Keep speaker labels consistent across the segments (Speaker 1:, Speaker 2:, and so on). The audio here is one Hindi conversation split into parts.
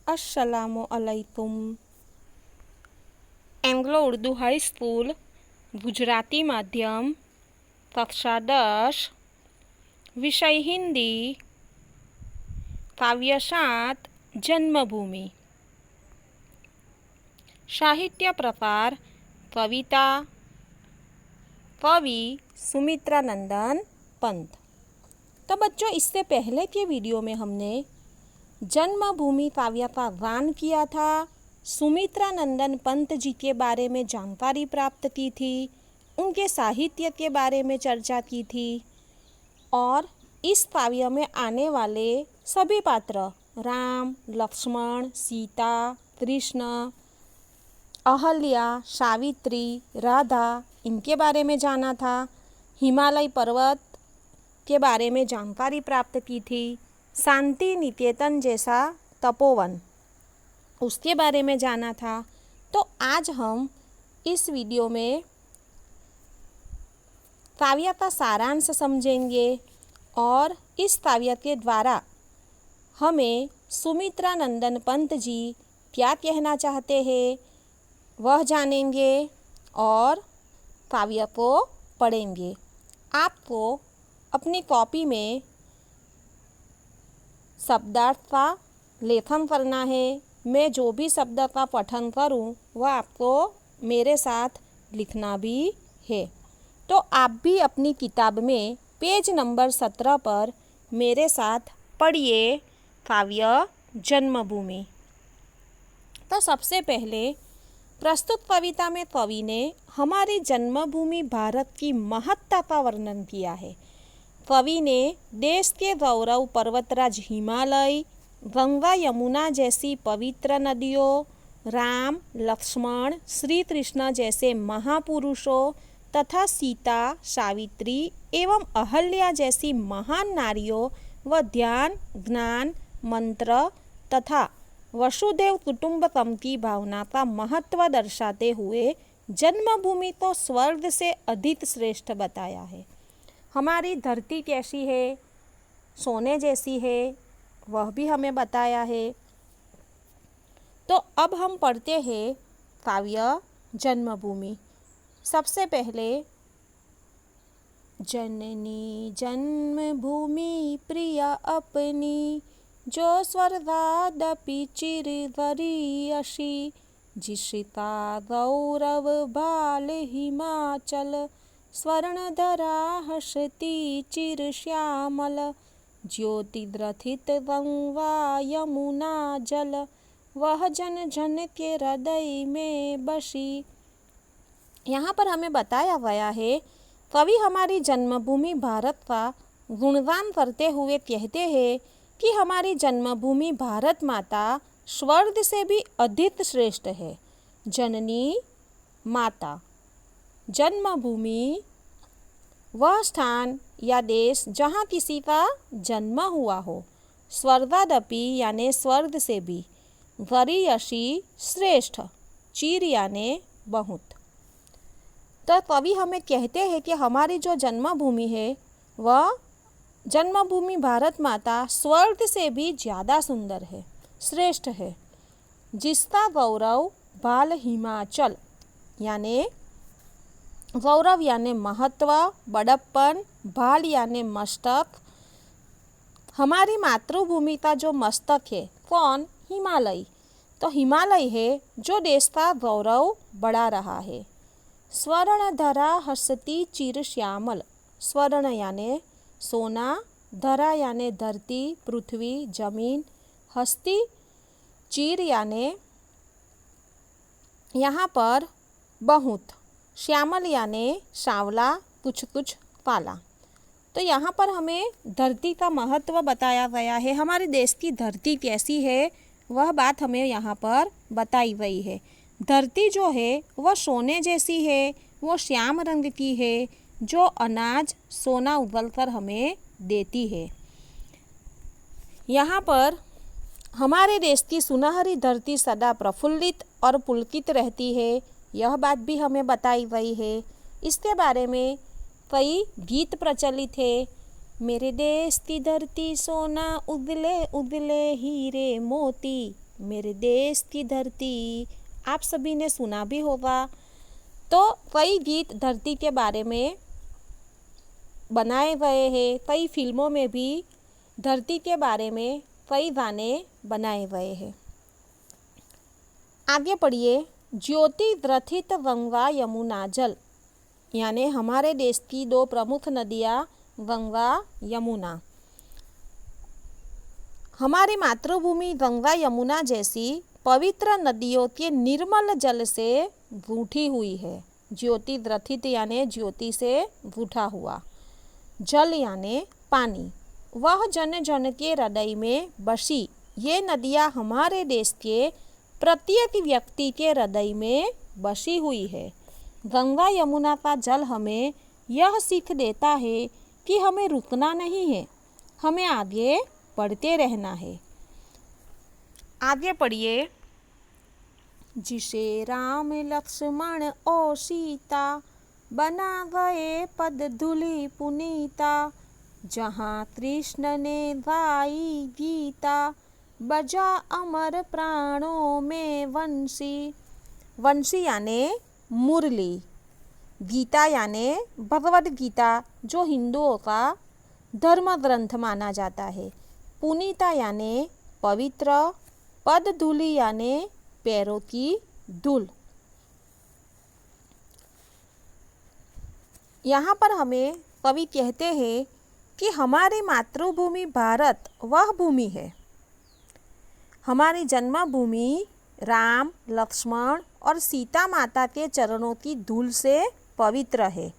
Speaker 1: अस्सलामु अलैकुम। Anglo Urdu high school Gujarati माध्यम कक्षा 10 विषय हिंदी काव्य 7 जन्मभूमि। साहित्य प्रकार कविता। कवि सुमित्रानंदन पंत। तो बच्चों, इससे पहले के वीडियो में हमने जन्मभूमि काव्य का गान किया था, सुमित्रानंदन पंत जी के बारे में जानकारी प्राप्त की थी, उनके साहित्य के बारे में चर्चा की थी और इस काव्य में आने वाले सभी पात्र राम, लक्ष्मण, सीता, कृष्ण, अहल्या, सावित्री, राधा, इनके बारे में जाना था। हिमालय पर्वत के बारे में जानकारी प्राप्त की थी। शांति निकेतन जैसा तपोवन, उसके बारे में जाना था। तो आज हम इस वीडियो में काव्य का सारांश समझेंगे और इस काव्य के द्वारा हमें सुमित्रानंदन पंत जी क्या कहना चाहते हैं वह जानेंगे और काव्य को पढ़ेंगे। आपको अपनी कॉपी में शब्दार्थ का लेखन करना है। मैं जो भी शब्द का पठन करूं वह आपको मेरे साथ लिखना भी है। तो आप भी अपनी किताब में पेज नंबर 17 पर मेरे साथ पढ़िए काव्य जन्मभूमि। तो सबसे पहले प्रस्तुत कविता में कवि ने हमारी जन्मभूमि भारत की महत्ता का वर्णन किया है। कवि ने देश के गौरव पर्वतराज हिमालय, गंगा यमुना जैसी पवित्र नदियों, राम, लक्ष्मण, श्री कृष्ण जैसे महापुरुषों तथा सीता, सावित्री एवं अहल्या जैसी महान नारियों व ध्यान, ज्ञान, मंत्र तथा वसुदेव कुटुंबकम की भावना का महत्व दर्शाते हुए जन्मभूमि को स्वर्ग से अधिक श्रेष्ठ बताया है। हमारी धरती कैसी है, सोने जैसी है, वह भी हमें बताया है। तो अब हम पढ़ते हैं काव्य जन्मभूमि। सबसे पहले जननी जन्मभूमि प्रिय अपनी, जो स्वर्गादपि चिरवरीयसी, जिसका गौरव भाल हिमाचल, स्वर्णधरा हसती चिर श्यामल, ज्योतिद्रथित गंगा यमुना जल, वह जन जन के हृदय में बसी। यहाँ पर हमें बताया गया है, कवि हमारी जन्मभूमि भारत का गुणगान करते हुए कहते हैं कि हमारी जन्मभूमि भारत माता स्वर्ग से भी अधिक श्रेष्ठ है। जननी माता, जन्मभूमि वह स्थान या देश जहाँ किसी का जन्म हुआ हो। स्वर्गादपि यानी स्वर्ग से भी, गरीयसी श्रेष्ठ, चिर यानी बहुत। तो कवि हमें कहते हैं कि हमारी जो जन्मभूमि है वह जन्मभूमि भारत माता स्वर्ग से भी ज़्यादा सुंदर है, श्रेष्ठ है। जिसका गौरव भाल हिमाचल यानी गौरव यानी महत्व, बड़प्पन, भाल यानी मस्तक। हमारी मातृभूमि का जो मस्तक है कौन? हिमालय। तो हिमालय है जो देश का गौरव बढ़ा रहा है। स्वर्णधरा हसती चिर श्यामल, स्वर्ण यानी सोना, धरा यानी धरती, पृथ्वी, जमीन, हस्ती, चिर यानी यहाँ पर बहुत, श्यामल यानी सांवला, कुछ कुछ काला। तो यहाँ पर हमें धरती का महत्व बताया गया है। हमारे देश की धरती कैसी है वह बात हमें यहाँ पर बताई गई है। धरती जो है वह सोने जैसी है, वो श्याम रंग की है, जो अनाज सोना उगलकर हमें देती है। यहाँ पर हमारे देश की सुनहरी धरती सदा प्रफुल्लित और पुलकित रहती है, यह बात भी हमें बताई गई है। इसके बारे में कई गीत प्रचलित है। मेरे देश की धरती सोना उगले उगले हीरे मोती, मेरे देश की धरती, आप सभी ने सुना भी होगा। तो कई गीत धरती के बारे में बनाए गए हैं, कई फिल्मों में भी धरती के बारे में कई गाने बनाए गए हैं। आगे पढ़िए, ज्योति द्रथित गंगा यमुना जल, यानी हमारे देश की दो प्रमुख नदियाँ गंगा यमुना। हमारी मातृभूमि गंगा यमुना जैसी पवित्र नदियों के निर्मल जल से गूंथी हुई है। ज्योति द्रथित यानी ज्योति से गूंथा हुआ, जल यानी पानी, वह जन जन के हृदय में बसी ये नदियाँ हमारे देश के प्रत्येक व्यक्ति के हृदय में बसी हुई है। गंगा यमुना का जल हमें यह सीख देता है कि हमें रुकना नहीं है, हमें आगे बढ़ते रहना है। आगे पढ़िए, जिसे राम लक्ष्मण और सीता बना गए पद धूलि पुनीता, जहाँ कृष्ण ने गाई गीता, बजा अमर प्राणों में वंशी। वंशी यानी मुरली, गीता यानी भगवद गीता जो हिंदुओं का धर्म ग्रंथ माना जाता है। पुनीता यानी पवित्र, पद धूलि यानी पैरों की धूल। यहाँ पर हमें कवि कहते हैं कि हमारी मातृभूमि भारत वह भूमि है, हमारी जन्मभूमि राम लक्ष्मण और सीता माता के चरणों की धूल से पवित्र है।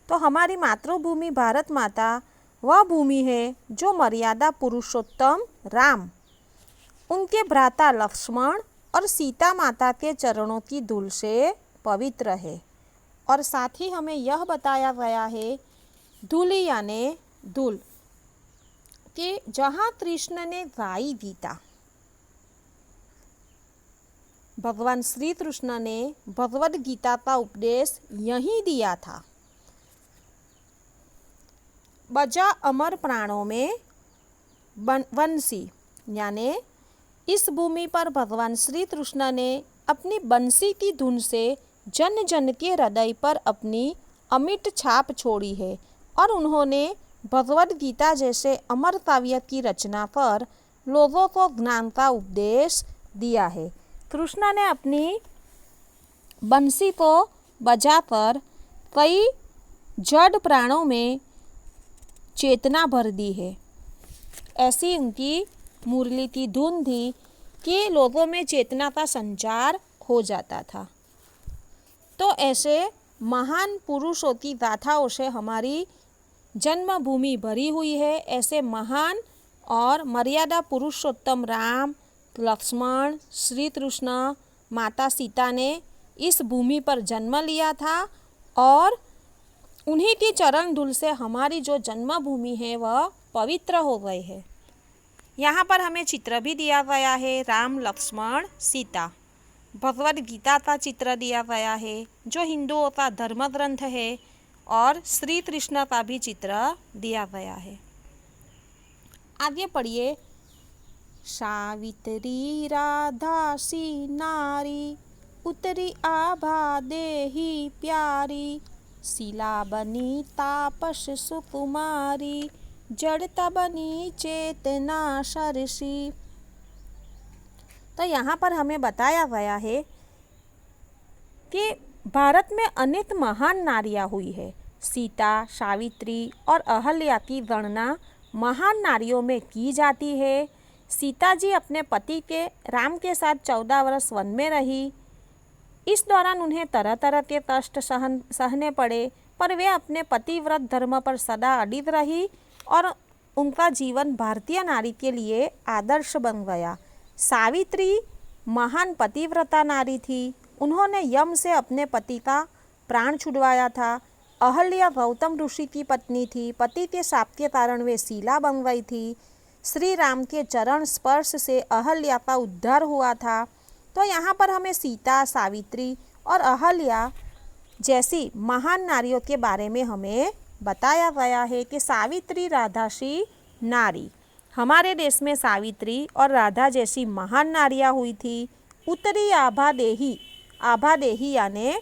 Speaker 1: तो हमारी मातृभूमि भारत माता वह भूमि है जो मर्यादा पुरुषोत्तम राम, उनके भ्राता लक्ष्मण और सीता माता के चरणों की धूल से पवित्र है। और साथ ही हमें यह बताया गया है, धूलि यानी धूल, कि जहाँ कृष्ण ने गाई गीता, भगवान श्री कृष्ण ने भगवद गीता का उपदेश यहीं दिया था। बजा अमर प्राणों में बंसी, यानी इस भूमि पर भगवान श्री कृष्ण ने अपनी बंसी की धुन से जन जन के हृदय पर अपनी अमिट छाप छोड़ी है और उन्होंने भगवद गीता जैसे अमर काव्य की रचना कर लोगों को ज्ञान का उपदेश दिया है। कृष्ण ने अपनी बंसी को बजाकर कई जड़ प्राणों में चेतना भर दी है। ऐसी उनकी मुरली की धुन थी कि लोगों में चेतना का संचार हो जाता था। तो ऐसे महान पुरुषों की गाथाओं से हमारी जन्मभूमि भरी हुई है। ऐसे महान और मर्यादा पुरुषोत्तम राम लक्ष्मण श्री कृष्ण माता सीता ने इस भूमि पर जन्म लिया था और उन्हीं की चरण धूल से हमारी जो जन्मभूमि है वह पवित्र हो गई है। यहाँ पर हमें चित्र भी दिया गया है, राम लक्ष्मण सीता, भगवद गीता का चित्र दिया गया है जो हिंदुओं का धर्म ग्रंथ है, और श्री कृष्ण का भी चित्र दिया गया है। आगे पढ़िए, सावित्री राधा सी नारी, उतरी आभा देही प्यारी, शिला बनी तापस सुकुमारी, जड़ता बनी चेतना सरसी। तो यहाँ पर हमें बताया गया है कि भारत में अनेक महान नारियाँ हुई है। सीता, सावित्री और अहल्या की गणना महान नारियों में की जाती है। सीता जी अपने पति के राम के साथ 14 वर्ष वन में रही। इस दौरान उन्हें तरह तरह के कष्ट सहने पड़े, पर वे अपने पतिव्रत धर्म पर सदा अडिग रही और उनका जीवन भारतीय नारी के लिए आदर्श बन गया। सावित्री महान पतिव्रता नारी थी। उन्होंने यम से अपने पति का प्राण छुड़वाया था। अहल्या गौतम ऋषि की पत्नी थी। पति के शाप के कारण वे शीला बन गई थी। श्री राम के चरण स्पर्श से अहल्या का उद्धार हुआ था। तो यहाँ पर हमें सीता, सावित्री और अहल्या जैसी महान नारियों के बारे में हमें बताया गया है कि सावित्री राधासी नारी, हमारे देश में सावित्री और राधा जैसी महान नारियां हुई थी। उत्तरी आभादेही यानी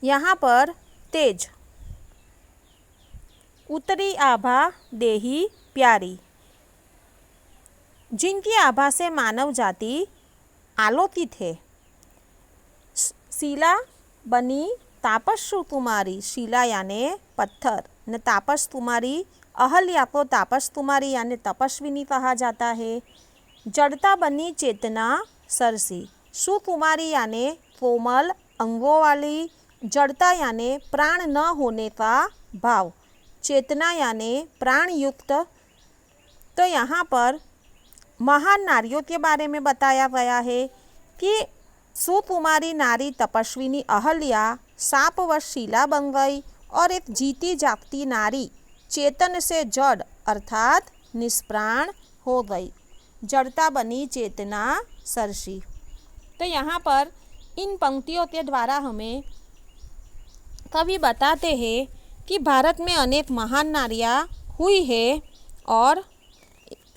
Speaker 1: यहाँ पर तेज, उत्तरी आभादेही प्यारी, जिनकी आभा से मानव जाति आलोकित है। शीला बनी तापस्सु कुमारी, शीला यानी पत्थर न तापस कुमारी, अहल्या को तापस कुमारी यानी तपस्विनी कहा जाता है। जड़ता बनी चेतना सरसी, सुकुमारी यानी कोमल अंगों वाली, जड़ता यानी प्राण न होने का भाव, चेतना यानी प्राण युक्त। तो यहाँ पर महान नारियों के बारे में बताया गया है कि सुकुमारी नारी तपस्विनी अहल्या शापवश शीला बन गई और एक जीती जागती नारी चेतन से जड़ अर्थात निष्प्राण हो गई। जड़ता बनी चेतना सरसी। तो यहाँ पर इन पंक्तियों के द्वारा हमें कवि बताते हैं कि भारत में अनेक महान नारियाँ हुई है और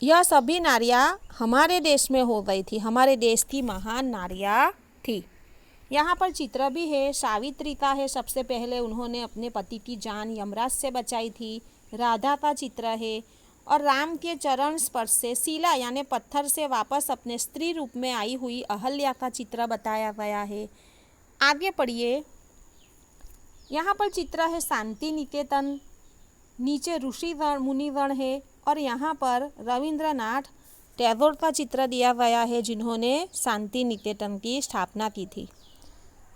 Speaker 1: यह सभी नारियाँ हमारे देश में हो गई थी, हमारे देश की महान नारियाँ थी। यहाँ पर चित्र भी है। सावित्री का है, सबसे पहले उन्होंने अपने पति की जान यमराज से बचाई थी। राधा का चित्र है और राम के चरण स्पर्श से शीला यानी पत्थर से वापस अपने स्त्री रूप में आई हुई अहल्या का चित्र बताया गया है। आगे पढ़िए। यहाँ पर चित्र है शांति निकेतन, नीचे ऋषिगण मुनिगण है और यहाँ पर रविंद्रनाथ टैगोर का चित्र दिया गया है जिन्होंने शांति निकेतन की स्थापना की थी।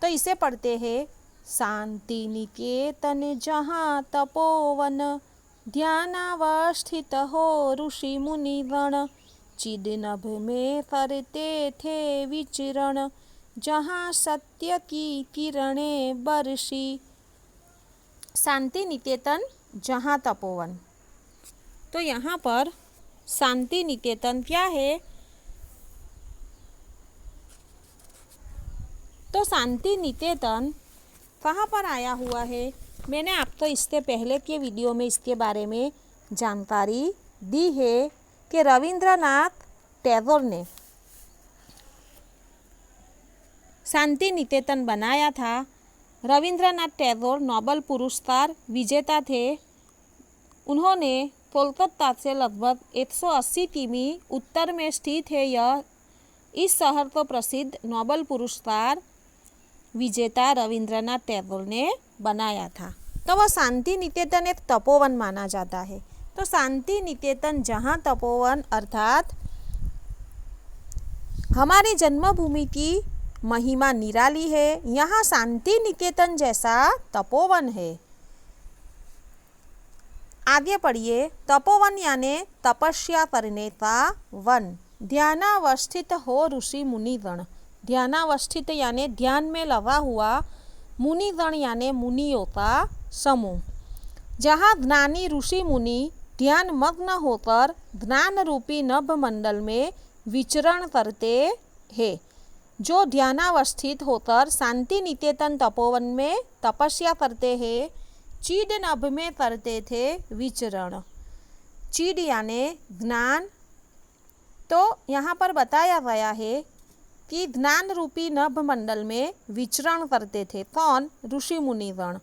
Speaker 1: तो इसे पढ़ते हैं। शांति निकेतन जहाँ तपोवन, ध्यानावस्थित हो ऋषि मुनिगण, चिदनभ में करते थे विचरण, जहाँ सत्य की किरणें बरसी। शांति निकेतन जहाँ तपोवन। तो यहाँ पर शांति निकेतन क्या है? तो शांति निकेतन कहाँ पर आया हुआ है? मैंने आपको इसके पहले के वीडियो में इसके बारे में जानकारी दी है कि रविंद्रनाथ टैगोर ने शांति निकेतन बनाया था। रविंद्रनाथ टैगोर नोबेल पुरस्कार विजेता थे। उन्होंने कोलकाता से लगभग 180 किमी उत्तर में स्थित है यह इस शहर को प्रसिद्ध नोबेल पुरस्कार विजेता रविंद्रनाथ टैगोर ने बनाया था। तो वह शांति निकेतन एक तपोवन माना जाता है। तो शांति निकेतन जहाँ तपोवन अर्थात हमारी जन्मभूमि की महिमा निराली है। यहाँ शांति निकेतन जैसा तपोवन है। आगे पढ़िए। तपोवन यानी तपस्या करने का वन। ध्यानावस्थित हो ऋषि मुनिगण। ध्यानावस्थित यानी ध्यान में लगा हुआ, मुनिगण यानी मुनियों का समूह। जहाँ ज्ञानी ऋषि मुनि ध्यान मग्न होकर ज्ञान रूपी नभ मंडल में विचरण करते हैं। जो ध्यानावस्थित होकर शांति निकेतन तपोवन में तपस्या करते हैं, चीड नभ में करते थे विचरण। चीड यानी ज्ञान। तो यहाँ पर बताया गया है कि ज्ञान रूपी नभ मंडल में विचरण करते थे। कौन? ऋषि मुनिगण।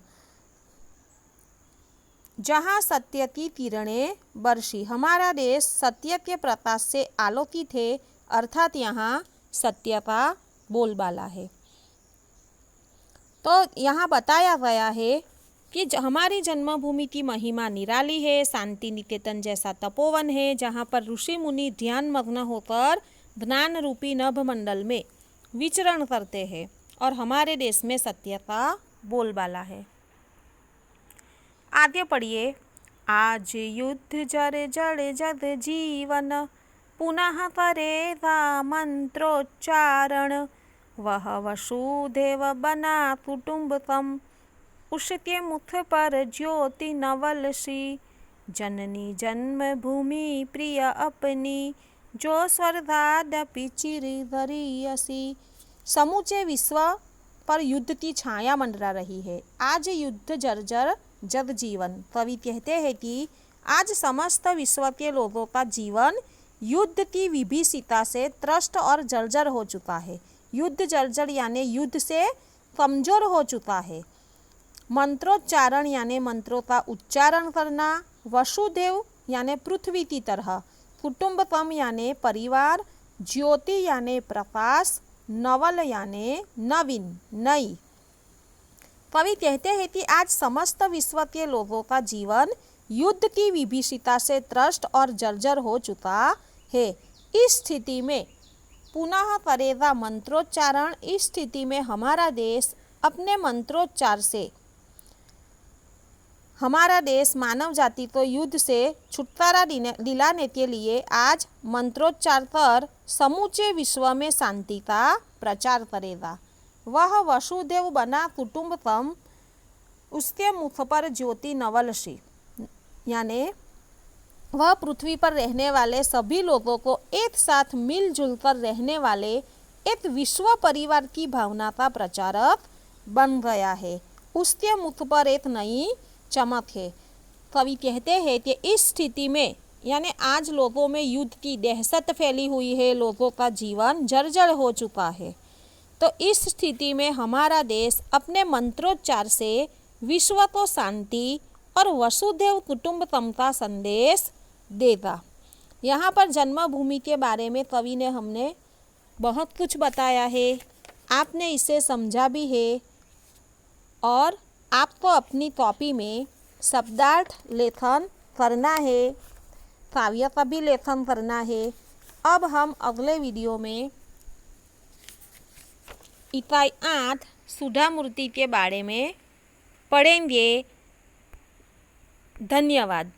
Speaker 1: जहाँ सत्य की किरणें बरसी। हमारा देश सत्य के प्रकाश से आलोकित है, अर्थात यहाँ सत्य का बोलबाला है। तो यहाँ बताया गया है कि हमारी जन्मभूमि की महिमा निराली है। शांति निकेतन जैसा तपोवन है जहाँ पर ऋषि मुनि ध्यान मग्न होकर ज्ञान रूपी नभ मंडल में विचरण करते हैं और हमारे देश में सत्य का बोलबाला है। आगे पढ़िए। आज युद्ध जड़ जड़ जग जीवन, पुनः करेगा मंत्रोच्चारण। वह वसुदेव बना कुटुंबकम, उसके मुख पर ज्योति नवल सी। जननी जन्मभूमि प्रिय अपनी, जो स्वर्गादपि चिरवरीयसी। समूचे विश्व पर युद्ध की छाया मंडरा रही है। आज युद्ध जर्जर जग जीवन। कवि कहते हैं कि आज समस्त विश्व के लोगों का जीवन युद्ध की विभीषिका से त्रस्त और जर्जर हो चुका है। युद्ध जर्जर यानी युद्ध से कमजोर हो चुका है। मंत्रोच्चारण यानी मंत्रों का उच्चारण करना, वसुदेव यानी पृथ्वी की तरह, कुटुंबकम यानी परिवार, ज्योति यानी प्रकाश, नवल यानी नवीन नई। कवि कहते हैं कि आज समस्त विश्व के लोगों का जीवन युद्ध की विभीषिका से त्रस्त और जर्जर हो चुका है। इस स्थिति में पुनः करेगा मंत्रोच्चारण। इस स्थिति में हमारा देश अपने मंत्रोच्चार से, हमारा देश मानव जाति को युद्ध से छुटकारा दिलाने के लिए आज मंत्रोच्चार कर समूचे विश्व में शांति का प्रचार करेगा। वह वसुदेव बना कुटुंबकम, उसके मुख पर ज्योति नवल सी, यानी वह पृथ्वी पर रहने वाले सभी लोगों को एक साथ मिलजुल कर रहने वाले एक विश्व परिवार की भावना का प्रचारक बन गया है। उसके मुख पर एक नई चमक है। कवि कहते हैं कि इस स्थिति में, यानी आज लोगों में युद्ध की दहशत फैली हुई है, लोगों का जीवन जर्जर हो चुका है। तो इस स्थिति में हमारा देश अपने मंत्रोच्चार से विश्व को शांति और वसुधैव कुटुंबकम का संदेश देगा। यहाँ पर जन्मभूमि के बारे में कवि ने हमने बहुत कुछ बताया है, आपने इसे समझा भी है और आपको अपनी कॉपी में शब्दार्थ लेखन करना है, काव्य का भी लेखन करना है। अब हम अगले वीडियो में इकाई 8 सुधा मूर्ति के बारे में पढ़ेंगे। धन्यवाद।